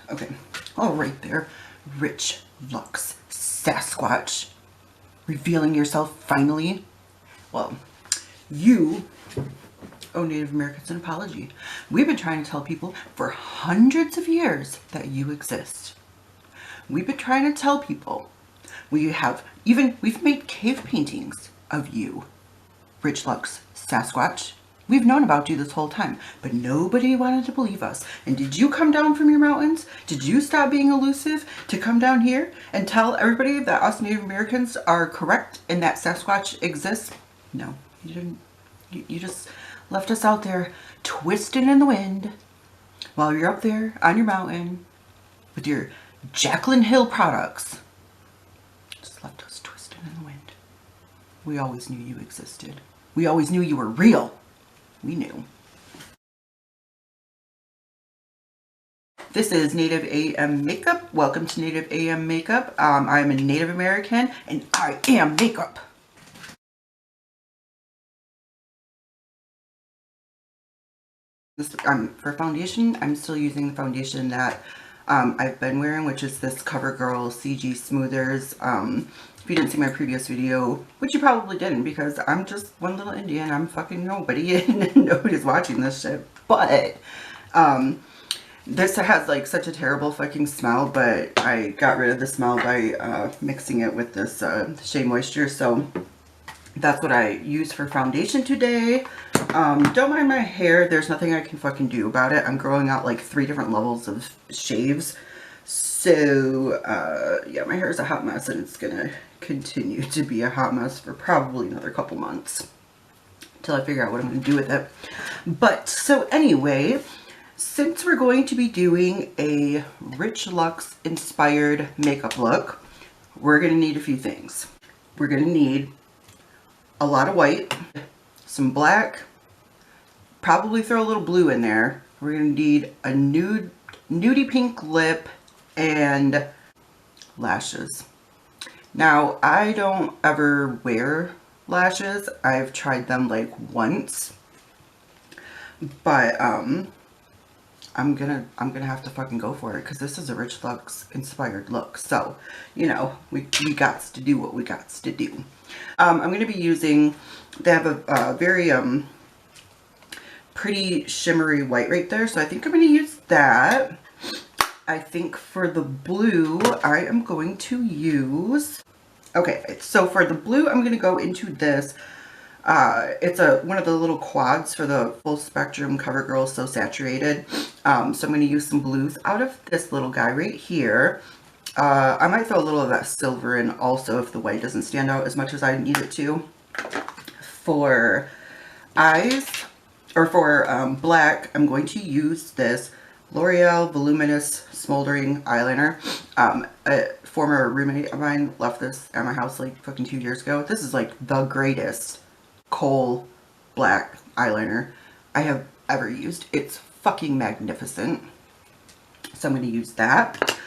Okay. Oh, right there. Rich Lux Sasquatch. Revealing yourself finally. Well, you owe Native Americans an apology. We've been trying to tell people for hundreds of years that you exist. We've been trying to tell people. We've made cave paintings of you, Rich Lux Sasquatch. We've known about you this whole time, but nobody wanted to believe us. And did you come down from your mountains? Did you stop being elusive to come down here and tell everybody that us Native Americans are correct and that Sasquatch exists? No, you didn't. You just left us out there twisting in the wind while you're up there on your mountain with your Jaclyn Hill products. Just left us twisting in the wind. We always knew you existed. We always knew you were real. We knew. This is Native AM Makeup. Welcome to Native AM Makeup. I'm a Native American and I am makeup. For foundation, I'm still using the foundation that I've been wearing, which is this Covergirl CG Smoothers. If you didn't see my previous video, which you probably didn't because I'm just one little Indian, I'm fucking nobody and nobody's watching this shit. But this has like such a terrible fucking smell, but I got rid of the smell by mixing it with this Shea Moisture. So that's what I use for foundation today. Don't mind my hair. There's nothing I can fucking do about it. I'm growing out like 3 different levels of shaves. So, yeah, my hair is a hot mess and it's gonna continue to be a hot mess for probably another couple months until I figure out what I'm gonna do with it. But, so anyway, since we're going to be doing a Rich Lux inspired makeup look, we're gonna need a few things. We're gonna need a lot of white, some black, probably throw a little blue in there. We're gonna need a nudie pink lip and lashes. Now, I don't ever wear lashes. I've tried them like once, but I'm gonna have to fucking go for it because this is a Rich Lux inspired look. So, you know, we gots to do what we gots to do. I'm going to be using, they have a very pretty shimmery white right there. So I think I'm going to use that. I think for the blue, I am going to use, okay, so for the blue, I'm going to go into this. It's one of the little quads for the Full Spectrum Covergirl So Saturated. So I'm going to use some blues out of this little guy right here. I might throw a little of that silver in also if the white doesn't stand out as much as I need it to. For eyes, or for black, I'm going to use this Loreal Voluminous Smoldering Eyeliner. A former roommate of mine left this at my house like fucking 2 years ago. This is like the greatest kohl black eyeliner I have ever used. It's fucking magnificent. So I'm going to use that.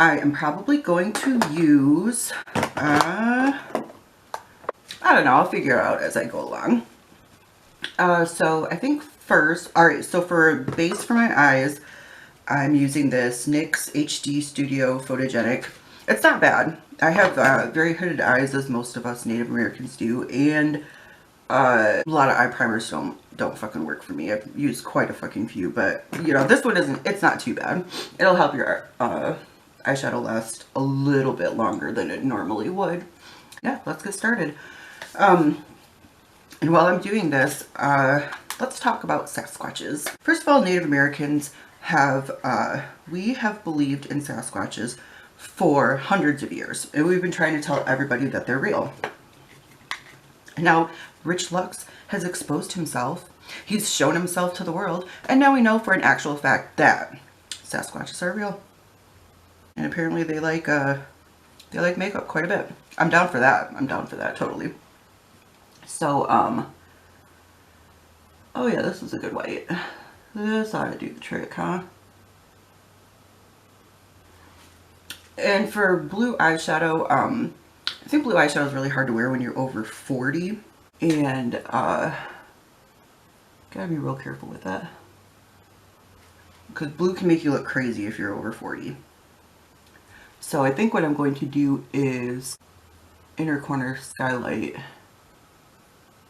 I am probably going to use, I don't know, I'll figure it out as I go along. So I think first, alright, so for base for my eyes, I'm using this NYX HD Studio Photogenic. It's not bad. I have very hooded eyes, as most of us Native Americans do, and a lot of eye primers don't fucking work for me. I've used quite a fucking few, but you know, this one it's not too bad. It'll help your eyeshadow last a little bit longer than it normally would. Yeah, let's get started. And while I'm doing this, let's talk about Sasquatches. First of all, Native Americans we have believed in Sasquatches for hundreds of years, and we've been trying to tell everybody that they're real. Now, Rich Lux has exposed himself. He's shown himself to the world, and now we know for an actual fact that Sasquatches are real. And apparently they like makeup quite a bit. I'm down for that. I'm down for that, totally. So, oh yeah, this is a good white. This ought to do the trick, huh? And for blue eyeshadow, I think blue eyeshadow is really hard to wear when you're over 40. And, gotta be real careful with that. because blue can make you look crazy if you're over 40. So I think what I'm going to do is inner corner skylight.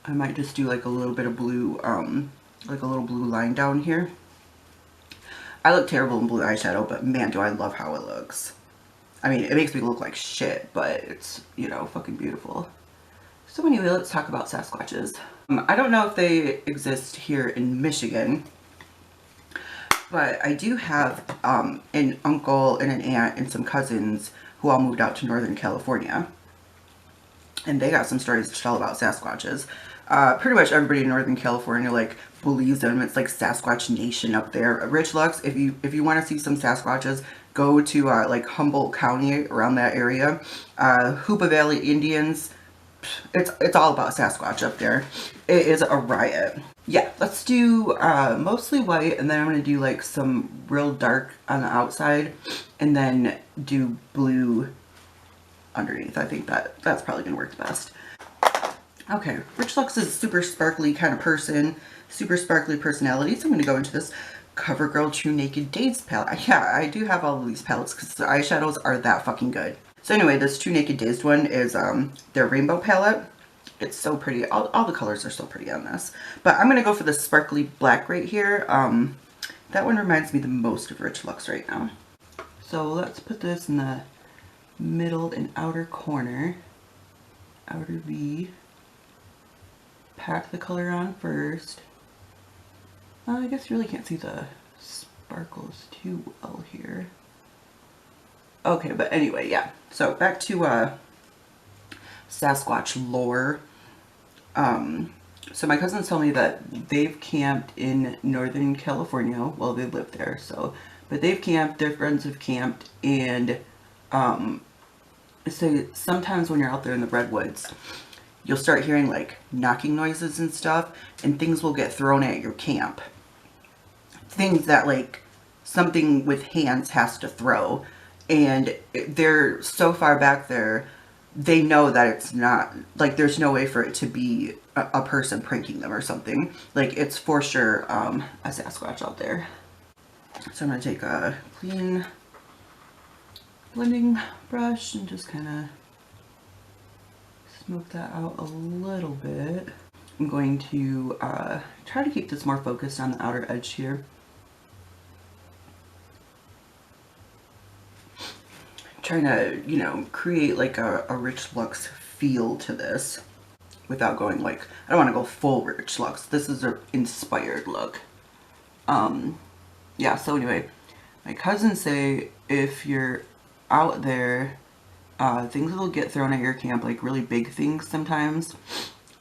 I might just do like a little bit of blue, like a little blue line down here. I look terrible in blue eyeshadow, but man, do I love how it looks. I mean, it makes me look like shit, but it's, you know, fucking beautiful. So anyway, let's talk about Sasquatches. I don't know if they exist here in Michigan, but I do have an uncle and an aunt and some cousins who all moved out to Northern California. And they got some stories to tell about Sasquatches. Pretty much everybody in Northern California like believes them. It's like Sasquatch Nation up there. Rich Lux, if you want to see some Sasquatches, go to like Humboldt County, around that area. Hoopa Valley Indians, it's all about Sasquatch up there. It is a riot. Yeah, let's do mostly white, and then I'm going to do like some real dark on the outside, and then do blue underneath. I think that's probably going to work the best. Okay, Rich Lux is a super sparkly kind of person, super sparkly personality, so I'm going to go into this Covergirl Trunaked Dazed palette. Yeah, I do have all of these palettes because the eyeshadows are that fucking good. So anyway, this Trunaked Dazed one is their rainbow palette. It's so pretty. All the colors are so pretty on this. But I'm going to go for the sparkly black right here. That one reminds me the most of Rich Lux right now. So let's put this in the middle and outer corner. Outer V. Pack the color on first. I guess you really can't see the sparkles too well here. Okay, but anyway, yeah. So back to Sasquatch lore. So my cousins tell me that they've camped in Northern California. Well, they live there, so. But they've camped, their friends have camped, and so sometimes when you're out there in the redwoods, you'll start hearing like knocking noises and stuff, and things will get thrown at your camp. Things that like something with hands has to throw, and they're so far back there, they know that it's not, like there's no way for it to be a person pranking them or something. Like it's for sure a Sasquatch out there. So I'm going to take a clean blending brush and just kind of smoke that out a little bit. I'm going to try to keep this more focused on the outer edge here. Trying to, you know, create like a Rich Lux feel to this without going like, I don't want to go full Rich Lux. This is an inspired look. Yeah, so anyway, my cousins say if you're out there, things will get thrown at your camp, like really big things sometimes.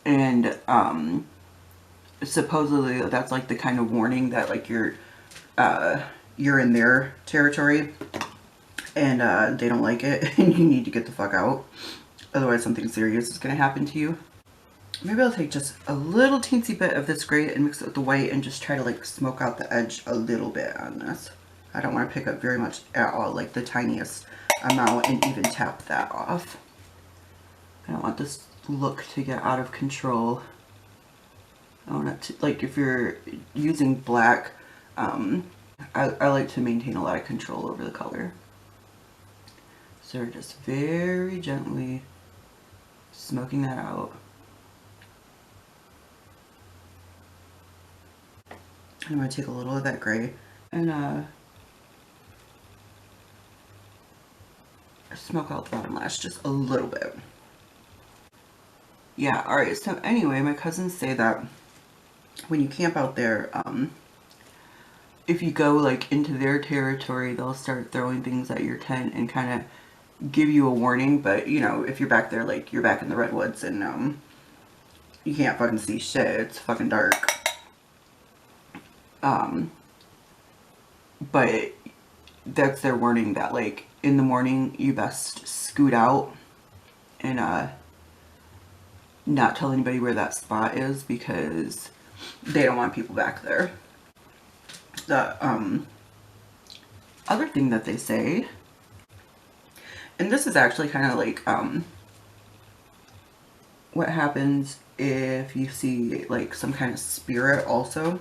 And supposedly that's like the kind of warning that like you're in their territory. And they don't like it, and you need to get the fuck out. Otherwise something serious is going to happen to you. Maybe I'll take just a little teensy bit of this gray and mix it with the white and just try to like smoke out the edge a little bit on this. I don't want to pick up very much at all, like the tiniest amount, and even tap that off. I don't want this look to get out of control. I want it to, like if you're using black, I like to maintain a lot of control over the color. So we're just very gently smoking that out. I'm going to take a little of that gray and smoke out the bottom lash just a little bit. Yeah, alright, so anyway, my cousins say that when you camp out there, if you go like into their territory, they'll start throwing things at your tent and kind of give you a warning. But you know, if you're back there, like you're back in the redwoods and you can't fucking see shit, it's fucking dark. But that's their warning that like in the morning you best scoot out and not tell anybody where that spot is, because they don't want people back there. The other thing that they say, and this is actually kind of like what happens if you see like some kind of spirit also.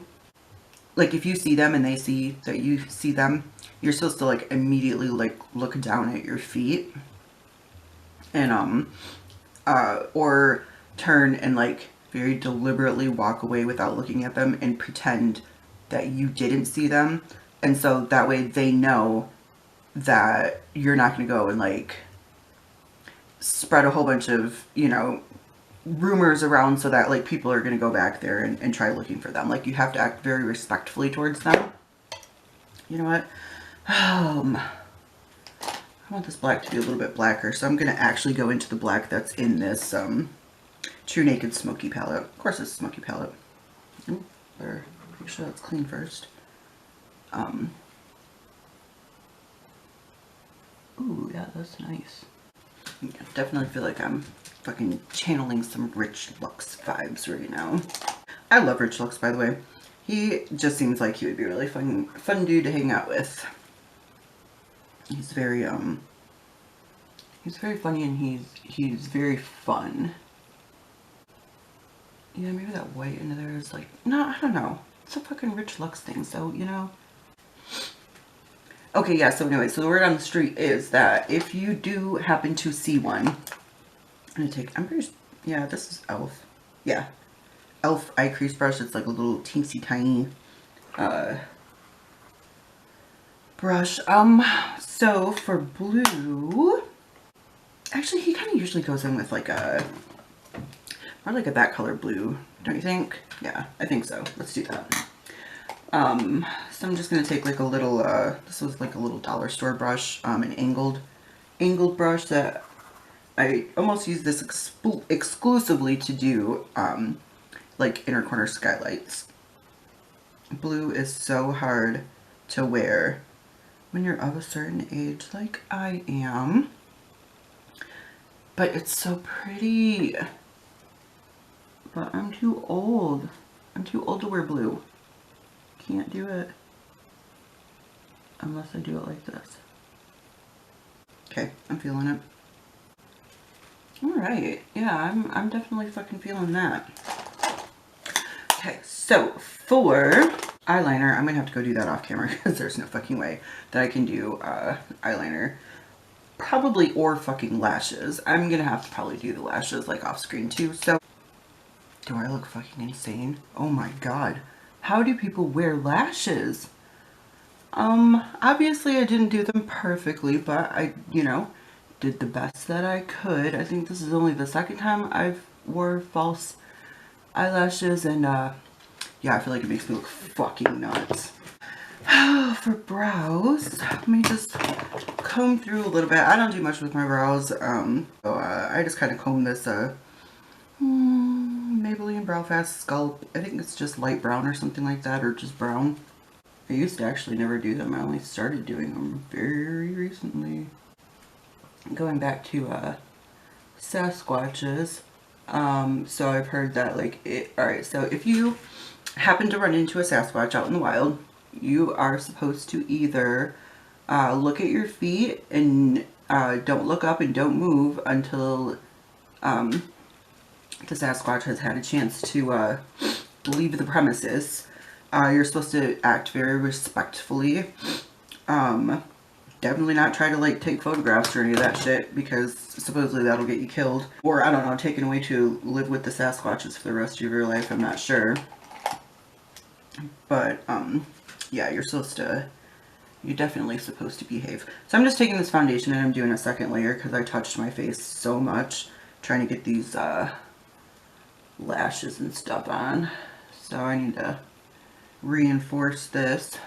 like if you see them and they see that you see them, you're supposed to like immediately like look down at your feet and or turn and like very deliberately walk away without looking at them and pretend that you didn't see them. And so that way they know that you're not going to go and like spread a whole bunch of, you know, rumors around so that like people are going to go back there and try looking for them. Like you have to act very respectfully towards them. You know what? I want this black to be a little bit blacker, so I'm going to actually go into the black that's in this Trunaked Smoky palette. Of course it's a Smoky palette. Ooh, better make sure that's clean first. Ooh, yeah, that's nice. Yeah, definitely feel like I'm fucking channeling some Rich Lux vibes right now. I love Rich Lux, by the way. He just seems like he would be a really fun dude to hang out with. He's very funny and he's very fun. Yeah, maybe that white in there is like, no, I don't know. It's a fucking Rich Lux thing, so, you know. Okay, yeah, so anyway, so the word on the street is that if you do happen to see one, I'm pretty, yeah, this is e.l.f. Yeah, e.l.f. Eye Crease Brush. It's like a little teensy tiny brush. So for blue, actually he kind of usually goes in with like more like a that color blue, don't you think? Yeah, I think so. Let's do that. So I'm just going to take like a little, this was like a little dollar store brush, an angled brush that I almost use this exclusively to do, like inner corner skylights. Blue is so hard to wear when you're of a certain age like I am, but it's so pretty. But I'm too old. I'm too old to wear blue. Can't do it unless I do it like this. Okay, I'm feeling it. Alright, yeah, I'm definitely fucking feeling that. Okay, so for eyeliner, I'm gonna have to go do that off camera because there's no fucking way that I can do eyeliner. Probably, or fucking lashes. I'm gonna have to probably do the lashes like off screen too, so. Do I look fucking insane? Oh my god. How do people wear lashes? Obviously I didn't do them perfectly, but I, you know, did the best that I could. I think this is only the second time I've wore false eyelashes, and yeah, I feel like it makes me look fucking nuts. For brows, let me just comb through a little bit. I don't do much with my brows, so I just kind of comb this Maybelline Brow Fast Sculpt. I think it's just light brown or something like that, or just brown. I used to actually never do them. I only started doing them very recently. Going back to Sasquatches. So I've heard that like alright, so if you happen to run into a Sasquatch out in the wild, you are supposed to either look at your feet and don't look up and don't move until the Sasquatch has had a chance to leave the premises. You're supposed to act very respectfully. Definitely not try to like take photographs or any of that shit, because supposedly that'll get you killed. Or I don't know, taken away to live with the Sasquatches for the rest of your life, I'm not sure. But yeah, you're definitely supposed to behave. So I'm just taking this foundation and I'm doing a second layer because I touched my face so much trying to get these lashes and stuff on. So I need to reinforce this.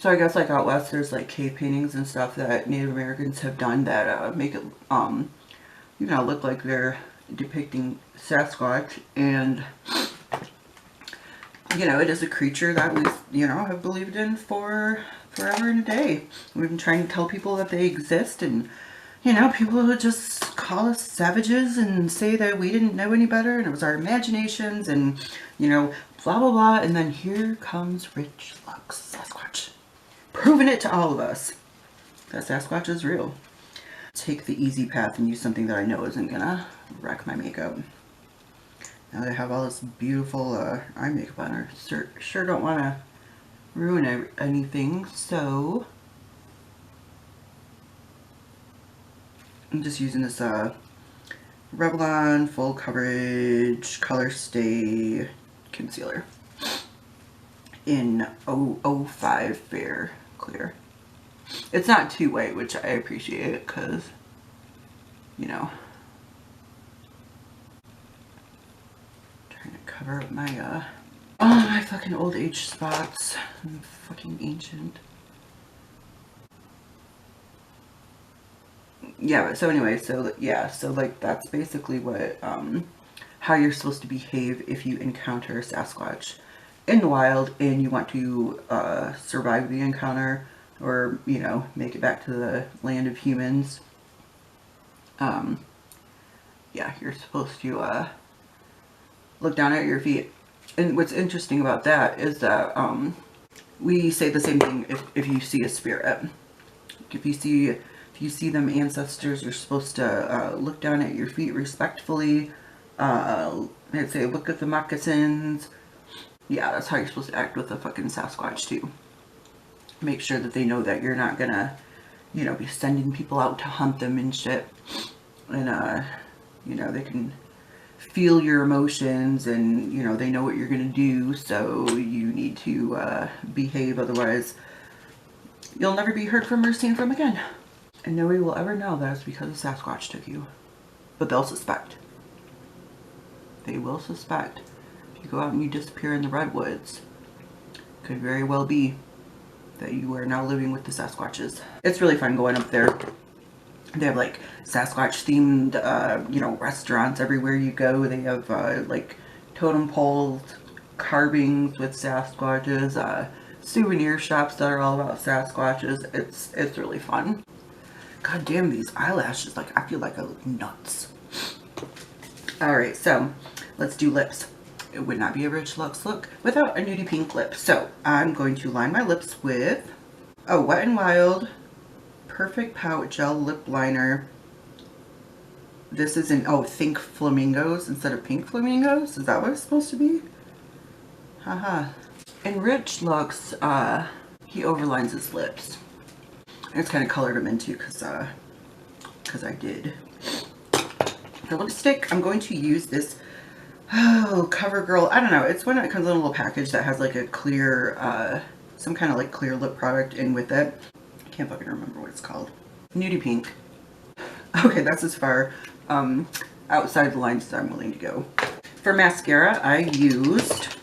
So I guess like out west there's like cave paintings and stuff that Native Americans have done that make it you know, look like they're depicting Sasquatch, and you know, it is a creature that we, you know, have believed in for forever and a day. We've been trying to tell people that they exist, and you know, people would just call us savages and say that we didn't know any better and it was our imaginations and, you know, blah blah blah. And then here comes Rich Lux Sasquatch, proving it to all of us that Sasquatch is real. Take the easy path and use something that I know isn't gonna wreck my makeup. Now that I have all this beautiful eye makeup on, I sure don't want to ruin anything, so I'm just using this Revlon Full Coverage Colorstay Concealer in 005 Fair Clear. It's not too white, which I appreciate because, you know, trying to cover up my, my fucking old age spots. I'm fucking ancient. Yeah, but so anyway, so yeah, so like that's basically what, how you're supposed to behave if you encounter a Sasquatch in the wild and you want to survive the encounter, or, you know, make it back to the land of humans. Yeah, you're supposed to look down at your feet. And what's interesting about that is that we say the same thing if you see a spirit. If you see them ancestors, you're supposed to look down at your feet respectfully. I'd say look at the moccasins. Yeah, that's how you're supposed to act with a fucking Sasquatch too. Make sure that they know that you're not gonna, you know, be sending people out to hunt them and shit. And you know, they can feel your emotions, and, you know, they know what you're gonna do, so you need to behave, otherwise you'll never be heard from or seen from again. And nobody will ever know that it's because a Sasquatch took you. But they'll suspect. They will suspect. If you go out and you disappear in the redwoods, could very well be that you are now living with the Sasquatches. It's really fun going up there. They have like Sasquatch themed, you know, restaurants everywhere you go. They have like totem poles, carvings with Sasquatches, souvenir shops that are all about Sasquatches. It's really fun. God damn, these eyelashes, like, I feel like I look nuts. Alright, so let's do lips. It would not be a Rich Lux look without a nudie pink lip. So I'm going to line my lips with Wet n Wild Perfect Pout Gel Lip Liner. This is in, Think Flamingos instead of Pink Flamingos? Is that what it's supposed to be? Haha. In Rich Lux, he overlines his lips. And it's kind of colored them in too, because I did. For lipstick, I'm going to use this Covergirl. I don't know. It's one that comes in a little package that has like a clear, some kind of like clear lip product in with it. I can't fucking remember what it's called. Nudie pink. Okay, that's as far outside the lines as I'm willing to go. For mascara, I used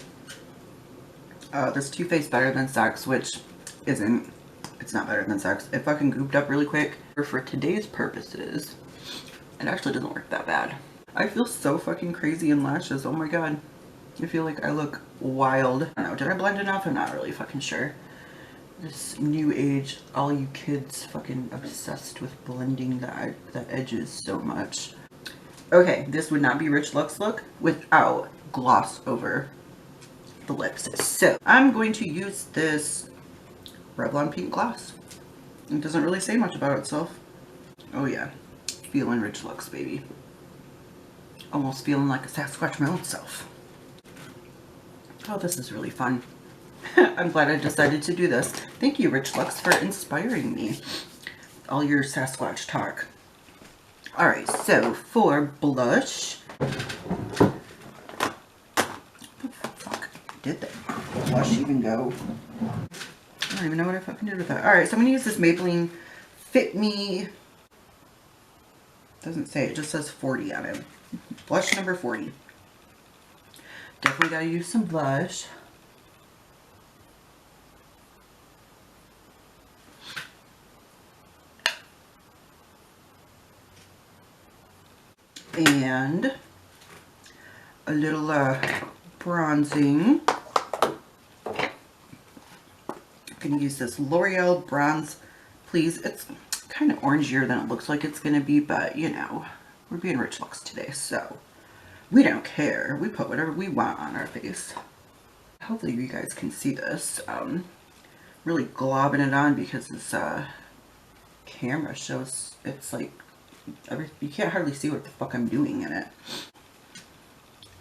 this Too Faced Better Than Sex, which isn't. It's not better than Sex. It fucking gooped up really quick. For today's purposes, it actually doesn't work that bad. I feel so fucking crazy in lashes. Oh my god. I feel like I look wild. I don't know. Did I blend enough? I'm not really fucking sure. This new age, all you kids fucking obsessed with blending the edges so much. Okay, this would not be Rich Lux look without gloss over the lips. So I'm going to use this Revlon pink gloss. It doesn't really say much about itself. Oh yeah, feeling Rich Lux, baby. Almost feeling like a Sasquatch my own self. Oh, this is really fun. I'm glad I decided to do this. Thank you, Rich Lux, for inspiring me with all your Sasquatch talk. Alright, so for blush, what the fuck did that blush even go? I don't even know what I fucking did with that. Alright, so I'm going to use this Maybelline Fit Me. Doesn't say, it just says 40 on it. Blush number 40. Definitely gotta use some blush. And a little bronzing. I'm going to use this L'Oreal Bronze Please. It's kind of orangier than it looks like it's going to be, but you know, we're being Rich Lux today, so we don't care. We put whatever we want on our face. Hopefully you guys can see this. Really globbing it on because this camera shows it's like, you can't hardly see what the fuck I'm doing in it.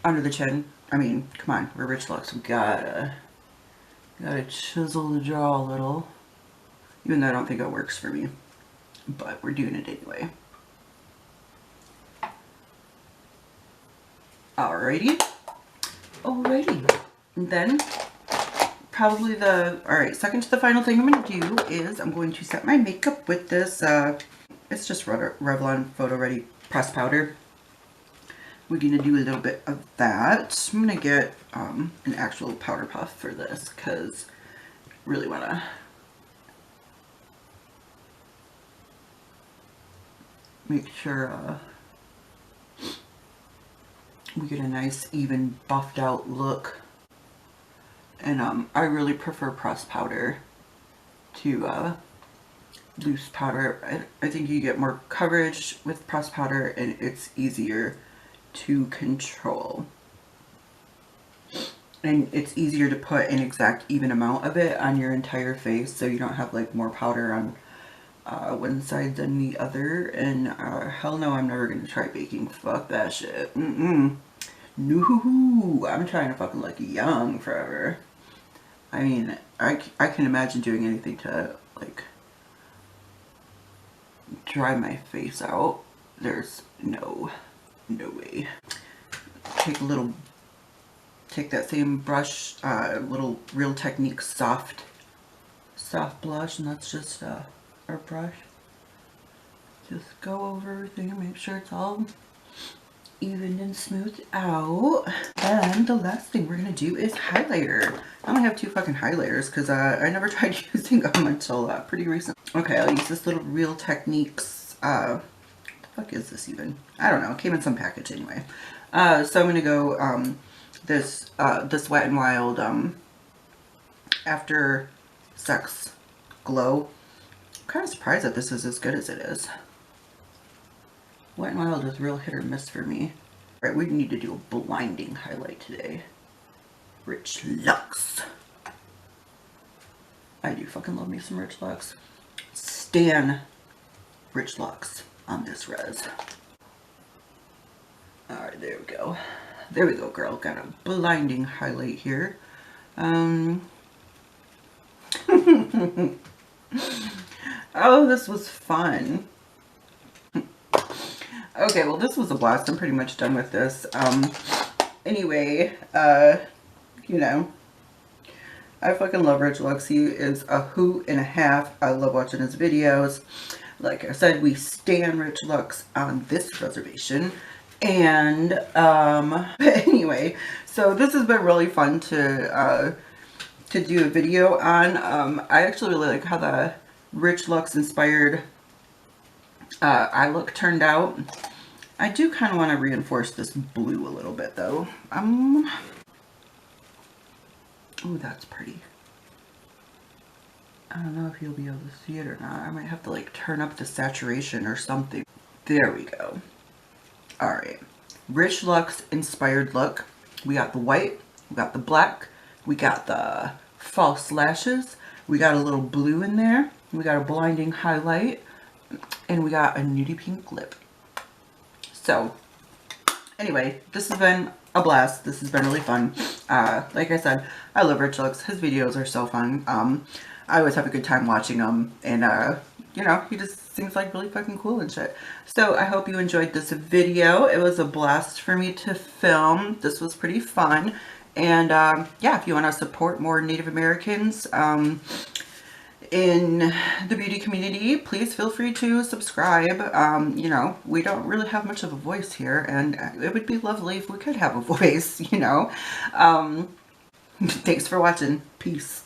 under the chin. I mean, come on, we're Rich Lux. We gotta chisel the jaw a little. Even though I don't think it works for me. But we're doing it anyway. Alrighty. Alrighty. And then, probably alright, second to the final thing I'm going to do is I'm going to set my makeup with this, it's just Revlon Photo Ready pressed powder. We're going to do a little bit of that. I'm going to get an actual powder puff for this because I really want to make sure we get a nice even buffed out look. And I really prefer pressed powder to loose powder. I think you get more coverage with pressed powder and it's easier to control. And it's easier to put an exact even amount of it on your entire face so you don't have like more powder on one side than the other. And hell no, I'm never gonna try baking. Fuck that shit. No, I'm trying to fucking look young forever. I mean, I can imagine doing anything to like dry my face out. There's no way. Take that same brush, little Real Technique soft blush, and that's just our brush. Just go over everything and make sure it's all even and smoothed out. And the last thing we're gonna do is highlighter. I only have 2 fucking highlighters because I never tried using them until pretty recent. Okay, I'll use this little Real Techniques, what the fuck is this even? I don't know, it came in some package anyway. So I'm gonna go this Wet n Wild After Sex Glow. I'm kind of surprised that this is as good as it is. Wet n Wild is real hit or miss for me. Alright, we need to do a blinding highlight today. Rich Lux. I do fucking love me some Rich Lux. Stan Rich Lux on this res. Alright, there we go. There we go, girl. Got a blinding highlight here. Oh, this was fun. Okay, well, this was a blast. I'm pretty much done with this. Anyway, you know, I fucking love Rich Lux. He is a hoot and a half. I love watching his videos. Like I said, we stan Rich Lux on this reservation. And, anyway, so this has been really fun to do a video on. I actually really like how the Rich Lux inspired eye look turned out. I do kind of want to reinforce this blue a little bit though. Oh, that's pretty. I don't know if you'll be able to see it or not. I might have to like turn up the saturation or something. There we go. Alright. Rich Lux inspired look. We got the white, we got the black, we got the false lashes, we got a little blue in there, we got a blinding highlight, and we got a nudie pink lip. So, anyway, this has been a blast. This has been really fun. Like I said, I love Rich Lux. His videos are so fun. I always have a good time watching them, and you know, he just seems like really fucking cool and shit. So I hope you enjoyed this video. It was a blast for me to film. This was pretty fun. And yeah, if you want to support more Native Americans in the beauty community, please feel free to subscribe. You know, we don't really have much of a voice here, and it would be lovely if we could have a voice, you know. Thanks for watching. Peace.